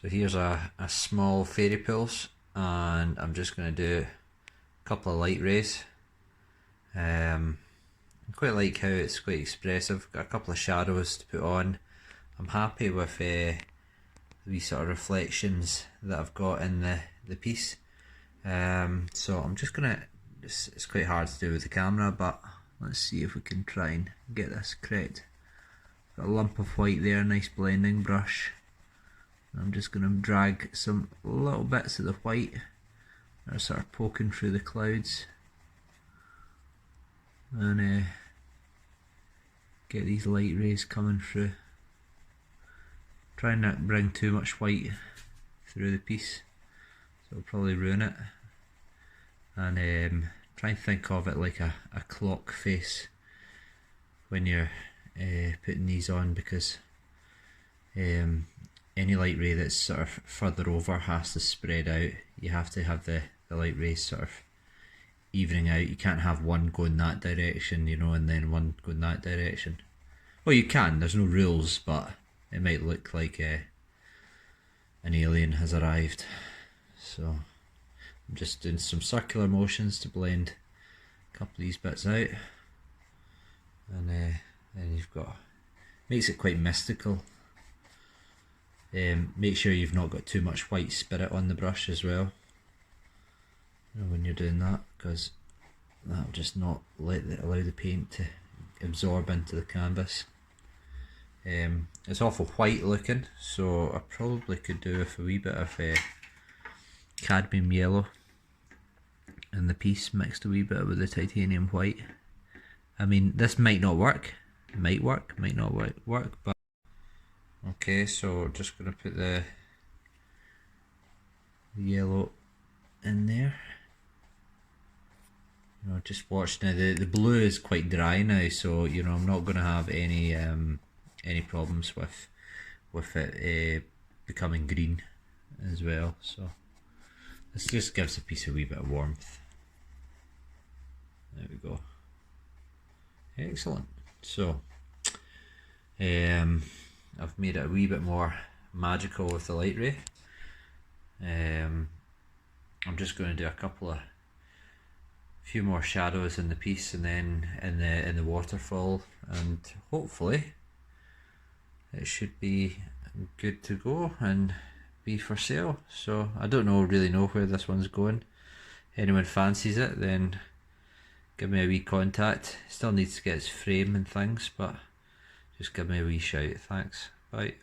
So here's a small fairy pulse, and I'm just going to do a couple of light rays. I quite like how it's quite expressive, got a couple of shadows to put on. I'm happy with the wee sort of reflections that I've got in the piece. So I'm just going to, it's quite hard to do with the camera, but let's see if we can try and get this correct. Got a lump of white there, nice blending brush. I'm just going to drag some little bits of the white that are sort of poking through the clouds, and get these light rays coming through. Try and not bring too much white through the piece, so it'll probably ruin it. And try and think of it like a clock face when you're putting these on, because any light ray that's sort of further over has to spread out. You have to have the light rays sort of evening out. You can't have one going that direction, you know, and then one going that direction. Well, you can, there's no rules, but it might look like an alien has arrived. So I'm just doing some circular motions to blend a couple of these bits out, and then you've got, makes it quite mystical. Make sure you've not got too much white spirit on the brush as well, you know, when you're doing that, because that'll just not allow the paint to absorb into the canvas. It's awful white looking, so I probably could do with a wee bit of cadmium yellow in the piece, mixed a wee bit with the titanium white. I mean, this might not work, it might work, might not work, but okay, so just going to put the yellow in there. You know, just watch now. The blue is quite dry now, so you know I'm not going to have any problems with it becoming green as well. So this just gives the piece a wee bit of warmth. There we go. Excellent. So I've made it a wee bit more magical with the light ray. I'm just going to do a few more shadows in the piece, and then in the waterfall, and hopefully it should be good to go and be for sale. So I don't really know where this one's going. Anyone fancies it, then give me a wee contact. Still needs to get its frame and things, but just give me a wee shout. Thanks. Bye.